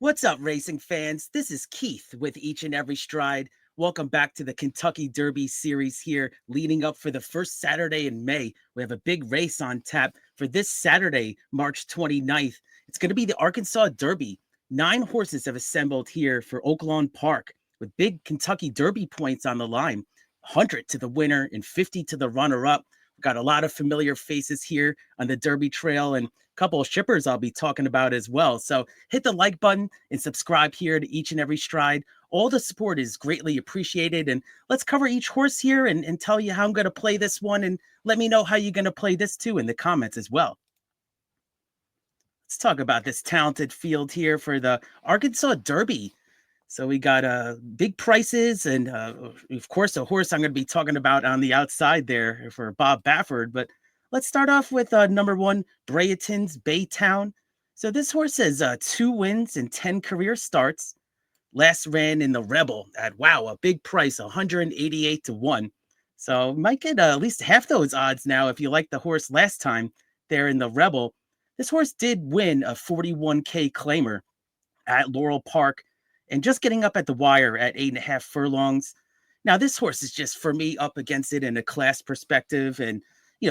What's up, racing fans? This is Keith with Each and Every Stride. Welcome back to the Kentucky Derby series here, leading up for the first Saturday in May. We have a big race on tap for this Saturday, March 29th. It's going to be the Arkansas Derby. 9 horses have assembled here for Oaklawn Park with big Kentucky Derby points on the line, 100 to the winner and 50 to the runner-up. We've got a lot of familiar faces here on the Derby Trail and a couple of shippers I'll be talking about as well. So hit the like button and subscribe here to Each and Every Stride. All the support is greatly appreciated. And let's cover each horse here and tell you how I'm going to play this one. And let me know how you're going to play this too in the comments as well. Let's talk about this talented field here for the Arkansas Derby. So we got big prices and, of course, a horse I'm going to be talking about on the outside there for Bob Baffert. But let's start off with number 1, Brereton's Baytown. So this horse has 2 wins and 10 career starts. Last ran in the Rebel at, wow, a big price, 188 to 1. So might get at least half those odds now if you like the horse last time there in the Rebel. This horse did win a 41K claimer at Laurel Park and just getting up at the wire at 8.5 furlongs. Now, this horse is just, for me, up against it in a class perspective and,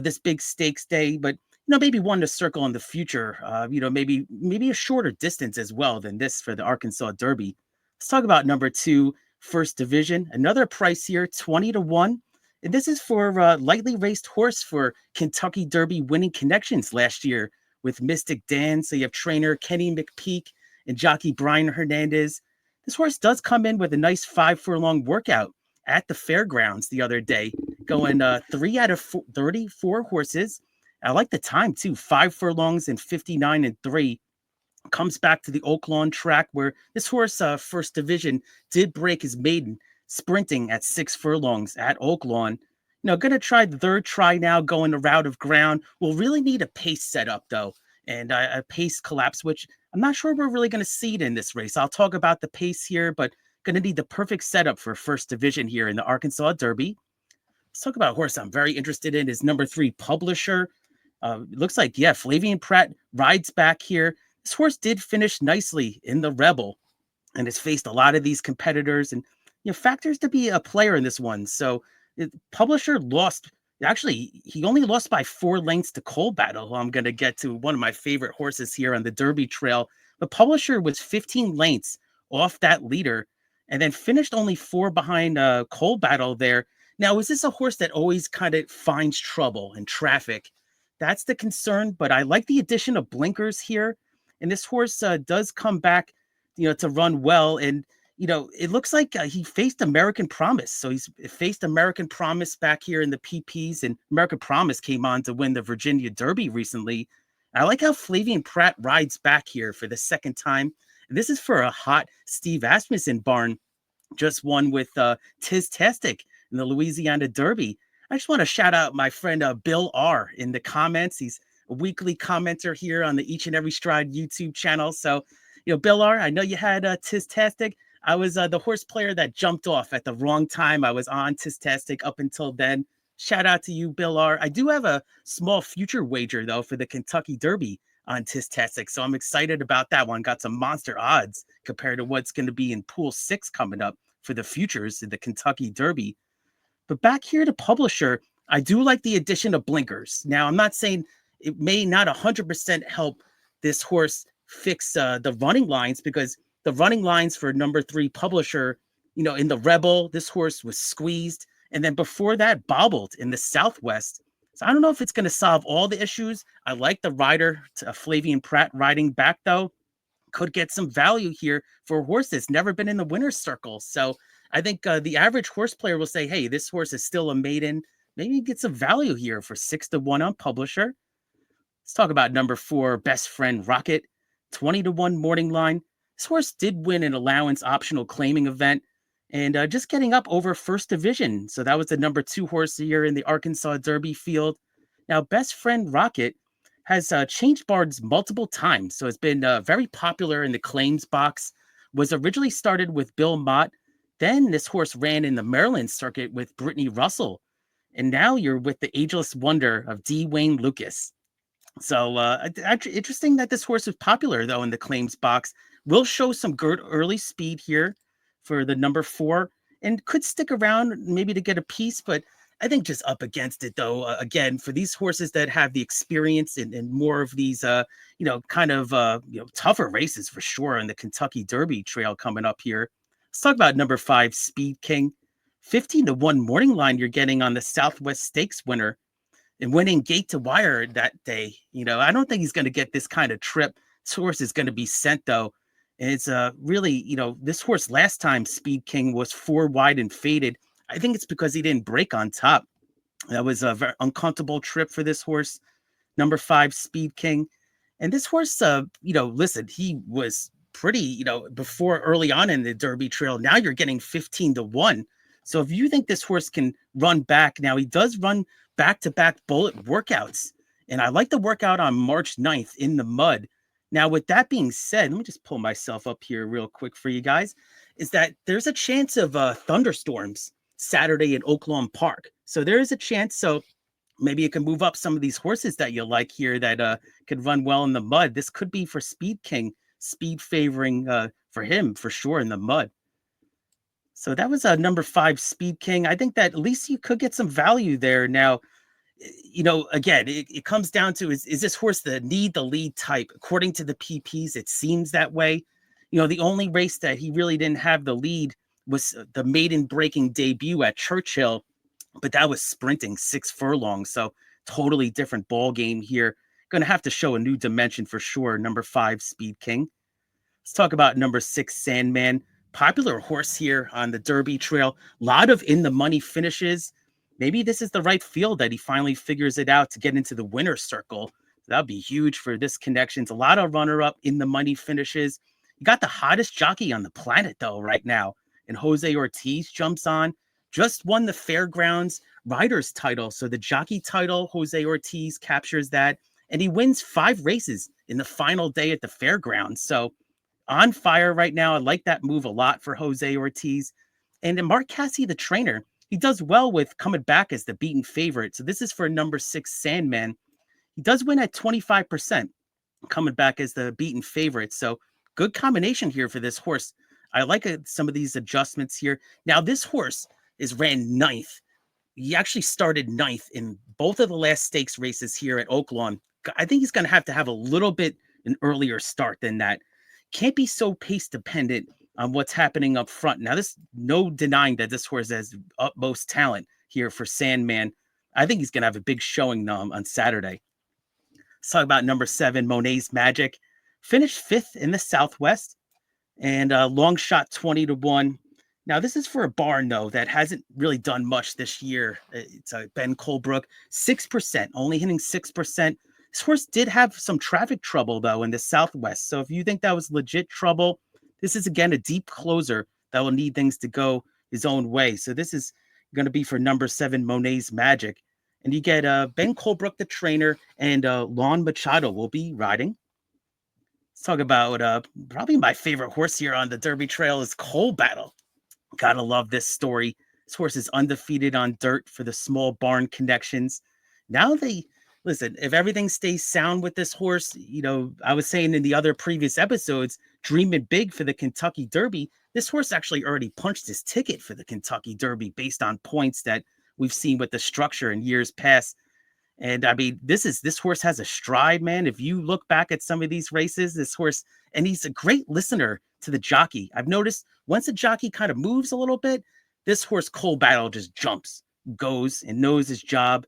this big stakes day, but, maybe one to circle in the future, maybe a shorter distance as well than this for the Arkansas Derby. Let's talk about number 2, First Division. Another price here, 20 to 1. And this is for a lightly raced horse for Kentucky Derby winning connections last year with Mystic Dan. So you have trainer Kenny McPeak and jockey Brian Hernandez. This horse does come in with a nice 5 furlong workout at the fairgrounds the other day, going 3 out of 34 horses. I like the time too, 5 furlongs and 59 and 3. Comes back to the Oaklawn track where this horse, First Division, did break his maiden sprinting at 6 furlongs at Oaklawn. Going to try the third try now, going the route of ground. We'll really need a pace setup though, and a pace collapse, which I'm not sure we're really going to see it in this race. I'll talk about the pace here, but going to need the perfect setup for First Division here in the Arkansas Derby. Let's talk about a horse I'm very interested in is number 3, Publisher. It looks like, Flavian Pratt rides back here. This horse did finish nicely in the Rebel and has faced a lot of these competitors and, factors to be a player in this one. So Publisher lost. Actually, he only lost by 4 lengths to Coal Battle, who I'm going to get to, one of my favorite horses here on the Derby Trail. But Publisher was 15 lengths off that leader and then finished only 4 behind Coal Battle there. Now, is this a horse that always kind of finds trouble in traffic? That's the concern, but I like the addition of blinkers here. And this horse does come back, to run well. And, it looks like he faced American Promise. So he's faced American Promise back here in the PPs. And American Promise came on to win the Virginia Derby recently. I like how Flavian Pratt rides back here for the second time. And this is for a hot Steve Asmussen barn. Just won with Tiz Tastic in the Louisiana Derby. I just want to shout out my friend Bill R in the comments. He's a weekly commenter here on the Each and Every Stride YouTube channel. So, Bill R, I know you had Tiz Tastic. I was the horse player that jumped off at the wrong time. I was on Tiz Tastic up until then. Shout out to you, Bill R. I do have a small future wager, though, for the Kentucky Derby on Tiz Tastic. So I'm excited about that one. Got some monster odds compared to what's going to be in Pool 6 coming up for the futures in the Kentucky Derby. But back here to Publisher, I do like the addition of blinkers. Now, I'm not saying it may not 100% help this horse fix the running lines, because the running lines for number 3 Publisher, in the Rebel, this horse was squeezed. And then before that, bobbled in the Southwest. So I don't know if it's going to solve all the issues. I like the rider, Flavian Pratt, riding back, though. Could get some value here for a horse that's never been in the winner's circle. So I think the average horse player will say, hey, this horse is still a maiden. Maybe get some value here for 6 to 1 on Publisher. Let's talk about number 4, Best Friend Rocket, 20 to 1 morning line. This horse did win an allowance optional claiming event and just getting up over First Division. So that was the number 2 horse here in the Arkansas Derby field. Now, Best Friend Rocket has changed barns multiple times. So it's been very popular in the claims box. Was originally started with Bill Mott. Then this horse ran in the Maryland circuit with Brittany Russell. And now you're with the ageless wonder of D. Wayne Lucas. So interesting that this horse is popular, though, in the claims box. Will show some good early speed here for the number 4 and could stick around maybe to get a piece, but I think just up against it though. Again, for these horses that have the experience and more of these, kind of, tougher races for sure in the Kentucky Derby trail coming up here. Let's talk about number 5, Speed King. 15-1 morning line you're getting on the Southwest Stakes winner and winning gate to wire that day. I don't think he's going to get this kind of trip. This horse is going to be sent though. And it's really, this horse last time Speed King was 4 wide and faded. I think it's because he didn't break on top. That was a very uncomfortable trip for this horse, number 5, Speed King. And this horse, listen, he was pretty, before early on in the Derby trail. Now you're getting 15-1. So if you think this horse can run back, now he does run back-to-back bullet workouts. And I like the workout on March 9th in the mud. Now, with that being said, let me just pull myself up here real quick for you guys, is that there's a chance of thunderstorms Saturday at Oaklawn Park. So there is a chance. So maybe you can move up some of these horses that you like here that could run well in the mud. This could be for Speed King, speed favoring for him for sure in the mud. So that was a number 5, Speed King. I think that at least you could get some value there. Now, again, it comes down to is this horse the lead type? According to the PPs, it seems that way. The only race that he really didn't have the lead was the maiden breaking debut at Churchill, but that was sprinting 6 furlongs. So totally different ball game here. Going to have to show a new dimension for sure. Number 5, Speed King. Let's talk about number 6, Sandman. Popular horse here on the Derby trail. A lot of in the money finishes. Maybe this is the right field that he finally figures it out to get into the winner's circle. That'd be huge for this connections. A lot of runner-up in the money finishes. You got the hottest jockey on the planet though right now, and Jose Ortiz jumps on. Just won the Fairgrounds Riders title. So the jockey title, Jose Ortiz captures that, and he wins 5 races in the final day at the Fairgrounds. So on fire right now. I like that move a lot for Jose Ortiz. And then Mark Casse, the trainer, he does well with coming back as the beaten favorite. So this is for number 6, Sandman. He does win at 25%, coming back as the beaten favorite. So good combination here for this horse. I like some of these adjustments here. Now, this horse is ran 9th. He actually started 9th in both of the last stakes races here at Oaklawn. I think he's going to have a little bit an earlier start than that. Can't be so pace dependent on what's happening up front. Now, there's no denying that this horse has utmost talent here for Sandman. I think he's going to have a big showing on Saturday. Let's talk about number 7, Monet's Magic. Finished 5th in the Southwest and long shot 20-1. Now, this is for a barn, though, that hasn't really done much this year. It's Ben Colebrook, 6%, only hitting 6%. This horse did have some traffic trouble, though, in the Southwest. So if you think that was legit trouble, this is, again, a deep closer that will need things to go his own way. So this is going to be for number 7, Monet's Magic. And you get Ben Colebrook, the trainer, and Lon Machado will be riding. Let's talk about probably my favorite horse here on the Derby Trail is Coal Battle. Gotta love this story. This horse is undefeated on dirt for the small barn connections. Now listen, if everything stays sound with this horse, I was saying in the other previous episodes, dreaming big for the Kentucky Derby. This horse actually already punched his ticket for the Kentucky Derby based on points that we've seen with the structure in years past. And I mean, this horse has a stride, man. If you look back at some of these races, this horse, and he's a great listener to the jockey. I've noticed once the jockey kind of moves a little bit, this horse Coal Battle just jumps, goes, and knows his job.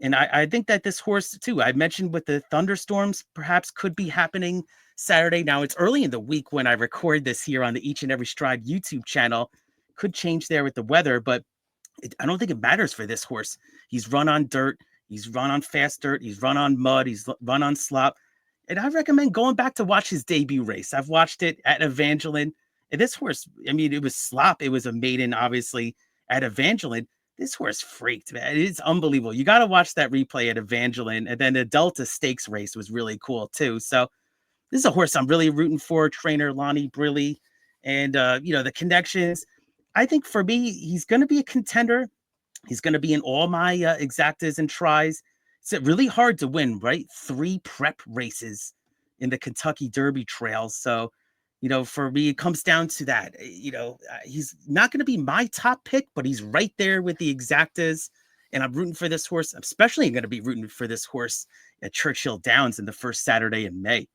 And I think that this horse, too, I mentioned with the thunderstorms, perhaps could be happening Saturday. Now, it's early in the week when I record this here on the Each and Every Stride YouTube channel. Could change there with the weather, but I don't think it matters for this horse. He's run on dirt. He's run on fast dirt. He's run on mud. He's run on slop. And I recommend going back to watch his debut race. I've watched it at Evangeline. And this horse, I mean, it was slop. It was a maiden, obviously, at Evangeline. This horse freaked, man. It's unbelievable. You got to watch that replay at Evangeline. And then the Delta Stakes race was really cool, too. So this is a horse I'm really rooting for, trainer Lonnie Briley. And, the connections. I think for me, he's going to be a contender. He's going to be in all my exactas and tries. It's really hard to win, right? 3 prep races in the Kentucky Derby trails. So For me, it comes down to that. He's not going to be my top pick, but he's right there with the exactas. And I'm rooting for this horse. I'm especially going to be rooting for this horse at Churchill Downs in the first Saturday in May.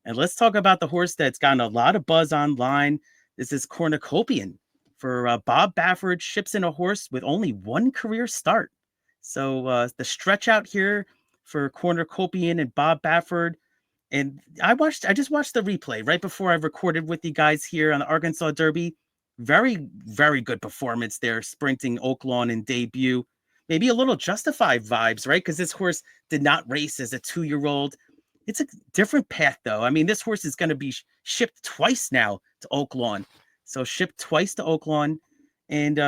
And let's talk about the horse that's gotten a lot of buzz online. This is Cornucopian for Bob Baffert. Ships in a horse with only one career start. So the stretch out here for Cornucopian and Bob Baffert. And I just watched the replay right before I recorded with you guys here on the Arkansas Derby. Very, very good performance there, sprinting Oaklawn in debut. Maybe a little Justified vibes, right? Because this horse did not race as a 2-year-old. It's a different path, though. I mean, this horse is going to be shipped twice now to Oaklawn. So shipped twice to Oaklawn. And,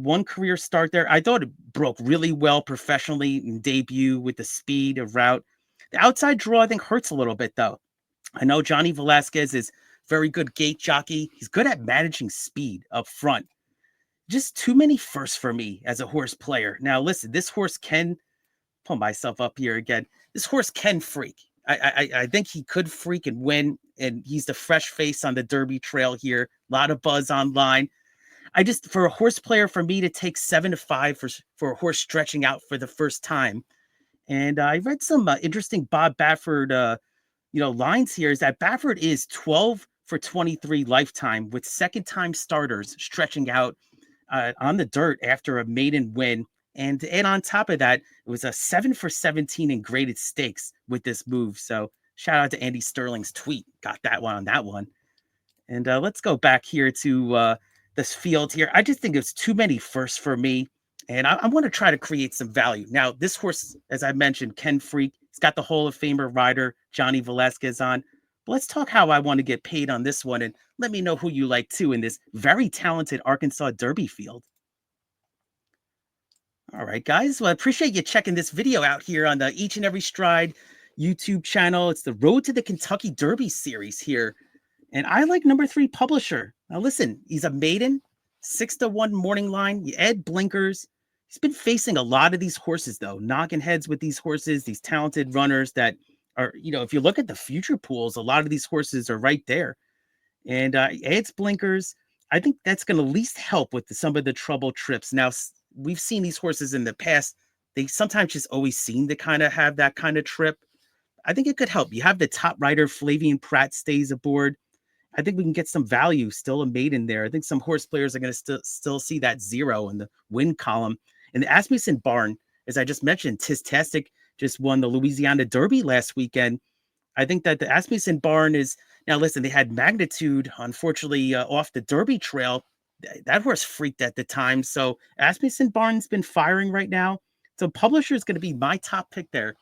one career start there. I thought it broke really well professionally in debut with the speed of route. The outside draw, I think, hurts a little bit, though. I know Johnny Velasquez is very good gate jockey. He's good at managing speed up front. Just too many firsts for me as a horse player. Now, listen, this horse can pull myself up here again. This horse can freak. I think he could freak and win, and he's the fresh face on the Derby trail here. A lot of buzz online. For a horse player, for me to take 7-5 for a horse stretching out for the first time. And I read some interesting Bob Baffert, lines here is that Baffert is 12 for 23 lifetime with second-time starters stretching out on the dirt after a maiden win. And on top of that, it was a 7 for 17 in graded stakes with this move. So shout out to Andy Sterling's tweet. Got that one on that one. And let's go back here to this field here. I just think it's too many firsts for me. And I want to try to create some value. Now, this horse, as I mentioned, can freak. He's got the Hall of Famer rider, Johnny Velasquez on. But let's talk how I want to get paid on this one. And let me know who you like, too, in this very talented Arkansas Derby field. All right, guys. Well, I appreciate you checking this video out here on the Each and Every Stride YouTube channel. It's the Road to the Kentucky Derby series here. And I like number 3 Publisher. Now, listen, he's a maiden, 6-1 morning line. You add blinkers. He's been facing a lot of these horses, though, knocking heads with these horses, these talented runners that are, if you look at the future pools, a lot of these horses are right there. And adds blinkers. I think that's going to at least help with some of the trouble trips. Now, we've seen these horses in the past. They sometimes just always seem to kind of have that kind of trip. I think it could help. You have the top rider, Flavian Pratt, stays aboard. I think we can get some value, still a maiden there. I think some horse players are going to still see that 0 in the win column. And the Asmussen Barn, as I just mentioned, Tistastic just won the Louisiana Derby last weekend. I think that the Asmussen Barn is, now listen, they had Magnitude, unfortunately, off the Derby trail. That horse freaked at the time. So Asmussen Barn's been firing right now. So Publisher is going to be my top pick there.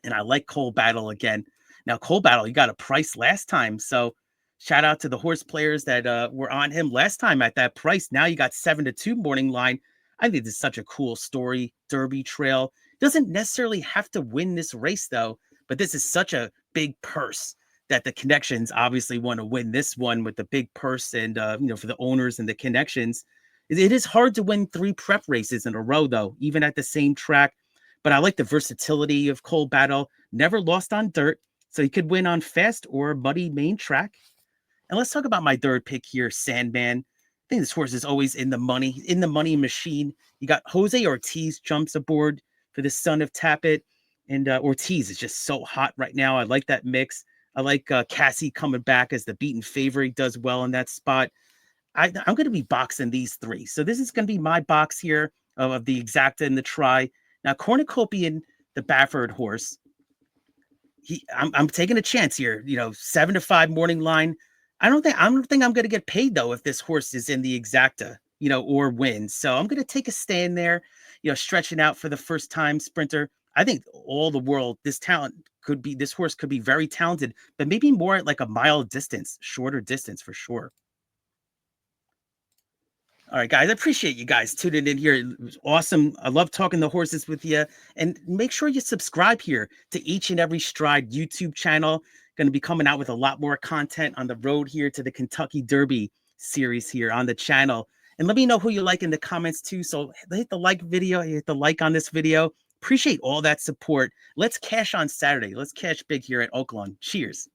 And I like Coal Battle again. Now, Coal Battle, you got a price last time. So shout out to the horse players that were on him last time at that price. Now you got 7-2 morning line. I think this is such a cool story. Derby trail doesn't necessarily have to win this race, though. But this is such a big purse that the connections obviously want to win this one with the big purse. And, for the owners and the connections, it is hard to win 3 prep races in a row, though, even at the same track. But I like the versatility of Coal Battle. Never lost on dirt. So he could win on fast or muddy main track. And let's talk about my third pick here, Sandman. I think this horse is always in the money machine. You got Jose Ortiz jumps aboard for the son of Tappet. And Ortiz is just so hot right now. I like that mix. I like Cassie coming back as the beaten favorite. He does well in that spot. I'm going to be boxing these 3. So this is going to be my box here of the exacta and the try. Now, Cornucopian, the Baffert horse, I'm taking a chance here. 7-5 morning line. I don't think I'm going to get paid, though, if this horse is in the exacta, or wins. So I'm going to take a stand there, stretching out for the first time sprinter. I think all the world, this horse could be very talented, but maybe more at like a mile distance, shorter distance for sure. All right, guys, I appreciate you guys tuning in here. It was awesome. I love talking the horses with you. And make sure you subscribe here to Each and Every Stride YouTube channel. Going to be coming out with a lot more content on the road here to the Kentucky Derby series here on the channel. And let me know who you like in the comments too. So hit the like on this video. Appreciate all that support. Let's cash on Saturday. Let's cash big here at Oaklawn. Cheers.